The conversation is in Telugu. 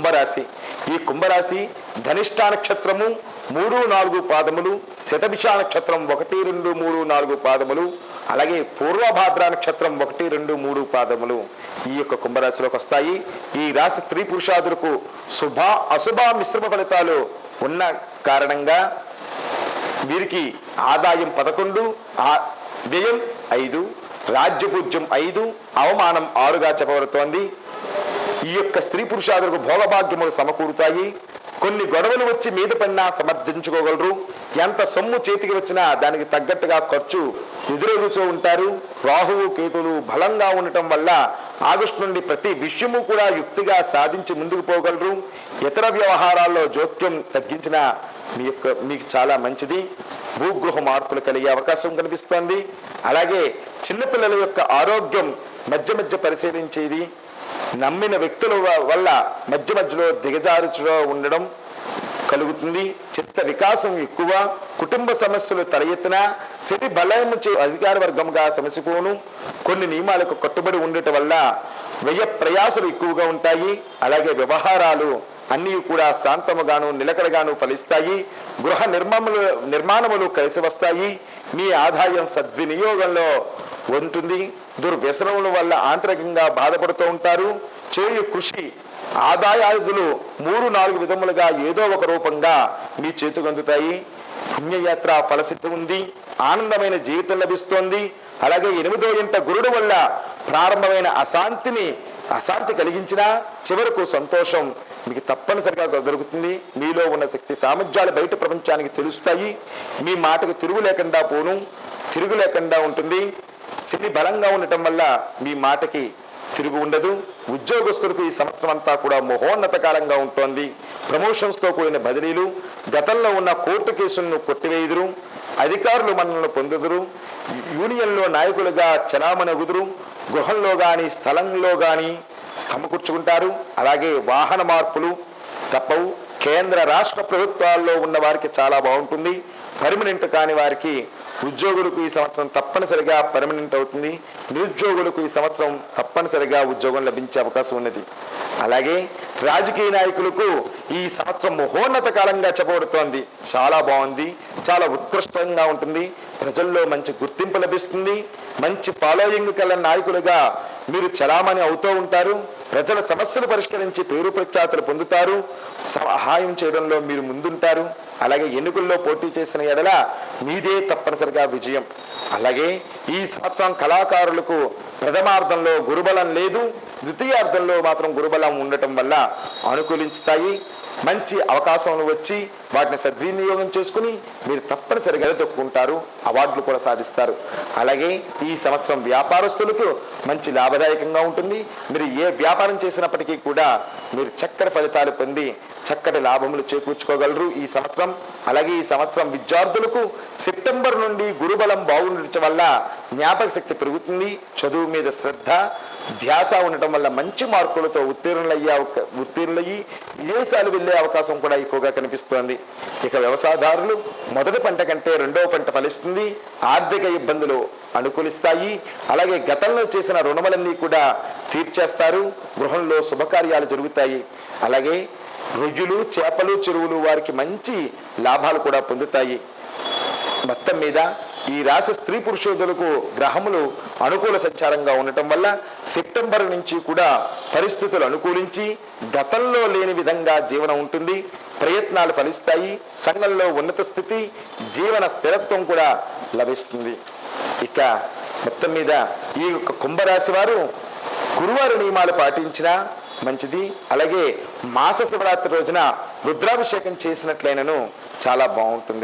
కుంభరాశి. ఈ కుంభరాశి ధనిష్ఠా నక్షత్రము 3, 4 పాదములు, శతభిష నక్షత్రం 1, 2, 3, 4 పాదములు, అలాగే పూర్వభాద్ర నక్షత్రం 1, 2, 3 పాదములు ఈ యొక్క కుంభరాశిలోకి వస్తాయి. ఈ రాశి స్త్రీ పురుషాదులకు శుభ అశుభ మిశ్రమ ఫలితాలు ఉన్న కారణంగా వీరికి ఆదాయం 11, వ్యయం 5, రాజ్యపూజ్యం 5, అవమానం 6గా చెప్పబడుతోంది. ఈ యొక్క స్త్రీ పురుషాదులకు భోగభాగ్యములు సమకూరుతాయి. కొన్ని గొడవలు వచ్చి మీద పడినా సమర్థించుకోగలరు. ఎంత సొమ్ము చేతికి వచ్చినా దానికి తగ్గట్టుగా ఖర్చు ఎదురెదుచూ ఉంటారు. రాహువు కేతులు బలంగా ఉండటం వల్ల ఆగస్టు నుండి ప్రతి విషయము కూడా యుక్తిగా సాధించి ముందుకు పోగలరు. ఇతర వ్యవహారాల్లో జోక్యం తగ్గించిన మీకు చాలా మంచిది. భూగృహ మార్పులు కలిగే అవకాశం కనిపిస్తోంది. అలాగే చిన్నపిల్లల యొక్క ఆరోగ్యం మధ్య మధ్య పరిశీలించేది. నమ్మిన వ్యక్తుల వల్ల మధ్య మధ్యలో దిగజారుచులో ఉండడం కలుగుతుంది. చిత్త వికాసం ఎక్కువ. కుటుంబ సమస్యలు తల ఎత్తిన శని బలము అధికార వర్గంగా సమసిపోను. కొన్ని నియమాలకు కట్టుబడి ఉండటం వల్ల వ్యయ ప్రయాసలు ఎక్కువగా ఉంటాయి. అలాగే వ్యవహారాలు అన్నీ కూడా శాంతముగాను నిలకడగాను ఫలిస్తాయి. గృహ నిర్మాణములు కలిసి వస్తాయి. మీ ఆదాయం సద్వినియోగంలో ఉంటుంది. దుర్వ్యసనముల వల్ల ఆంతరికంగా బాధపడుతూ ఉంటారు. చేయు కృషి ఆదాయాదులు 3, 4 విధములుగా ఏదో ఒక రూపంగా మీ చేతికి అందుతాయి. పుణ్యయాత్ర ఫలసిద్ధి ఉంది. ఆనందమైన జీవితం లభిస్తోంది. అలాగే 8వ ఇంట గురుడు వల్ల ప్రారంభమైన అశాంతి కలిగించిన చివరకు సంతోషం మీకు తప్పనిసరిగా దొరుకుతుంది. మీలో ఉన్న శక్తి సామర్థ్యాలు బయట ప్రపంచానికి తెలుస్తాయి. మీ మాటకు తిరుగు లేకుండా ఉంటుంది. శని బలంగా ఉండటం వల్ల మీ మాటకి తిరుగు ఉండదు. ఉద్యోగస్తులకు ఈ సంవత్సరం అంతా కూడా మహోన్నత కాలంగా ఉంటుంది. ప్రమోషన్స్తో కూడిన బదిలీలు, గతంలో ఉన్న కోర్టు కేసులను కొట్టివేయుదురు, అధికారులు మనల్ని పొందుదురు, యూనియన్లో నాయకులుగా చలామణగుదురు, గృహంలో కానీ స్థలంలో కానీ సమకూర్చుకుంటారు. అలాగే వాహన మార్పులు తప్పవు. కేంద్ర రాష్ట్ర ప్రభుత్వాల్లో ఉన్న వారికి చాలా బాగుంటుంది. పర్మనెంట్ కాని వారికి ఉద్యోగులకు ఈ సంవత్సరం తప్పనిసరిగా పర్మనెంట్ అవుతుంది. నిరుద్యోగులకు ఈ సంవత్సరం తప్పనిసరిగా ఉద్యోగం లభించే అవకాశం ఉన్నది. అలాగే రాజకీయ నాయకులకు ఈ సంవత్సరం మహోన్నత కాలంగా చెప్పబడుతోంది. చాలా బాగుంది. చాలా ఉత్కృష్టంగా ఉంటుంది. ప్రజల్లో మంచి గుర్తింపు లభిస్తుంది. మంచి ఫాలోయింగ్ కల నాయకులుగా మీరు చలామణి అవుతూ ఉంటారు. ప్రజల సమస్యలు పరిష్కరించి పేరు ప్రఖ్యాతులు పొందుతారు. సహాయం చేయడంలో మీరు ముందుంటారు. అలాగే ఎన్నికల్లో పోటీ చేసిన ఎడల మీదే తప్పనిసరిగా విజయం. అలాగే ఈ సంవత్సరం కళాకారులకు ప్రథమార్థంలో గురుబలం లేదు. ద్వితీయార్థంలో మాత్రం గురుబలం ఉండటం వల్ల అనుకూలిస్తాయి. మంచి అవకాశాలు వచ్చి వాటిని సద్వినియోగం చేసుకుని మీరు తప్పనిసరిగా తొక్కుకుంటారు. అవార్డులు కూడా సాధిస్తారు. అలాగే ఈ సంవత్సరం వ్యాపారస్తులకు మంచి లాభదాయకంగా ఉంటుంది. మీరు ఏ వ్యాపారం చేసినప్పటికీ కూడా మీరు చక్కటి ఫలితాలు పొంది చక్కటి లాభములు చేకూర్చుకోగలరు ఈ సంవత్సరం. అలాగే ఈ సంవత్సరం విద్యార్థులకు సెప్టెంబర్ నుండి గురుబలం బాగుండటం వల్ల జ్ఞాపక శక్తి పెరుగుతుంది. చదువు మీద శ్రద్ధ ధ్యాస ఉండటం వల్ల మంచి మార్కులతో ఉత్తీర్ణులయ్యి విదేశాలు వెళ్ళే అవకాశం కూడా ఎక్కువగా కనిపిస్తోంది. ఇక వ్యవసాయదారులు మొదటి పంట కంటే రెండవ పంట ఫలిస్తుంది. ఆర్థిక ఇబ్బందులు అనుకూలిస్తాయి. అలాగే గతంలో చేసిన రుణములన్నీ కూడా తీర్చేస్తారు. గృహంలో శుభకార్యాలు జరుగుతాయి. అలాగే రొయ్యలు, చేపలు, చెరువులు వారికి మంచి లాభాలు కూడా పొందుతాయి. మొత్తం మీద ఈ రాశి స్త్రీ పురుషోధులకు గ్రహములు అనుకూల సంచారంగా ఉండటం వల్ల సెప్టెంబర్ నుంచి కూడా పరిస్థితులు అనుకూలించి గతంలో లేని విధంగా జీవనం ఉంటుంది. ప్రయత్నాలు ఫలిస్తాయి. సంఘంలో ఉన్నత స్థితి, జీవన స్థిరత్వం కూడా లభిస్తుంది. ఇక మొత్తం మీద ఈ కుంభరాశి వారు గురువారి నియమాలు పాటించినా మంచిది. అలాగే మాస శివరాత్రి రోజున రుద్రాభిషేకం చేసినట్లయినను చాలా బాగుంటుంది.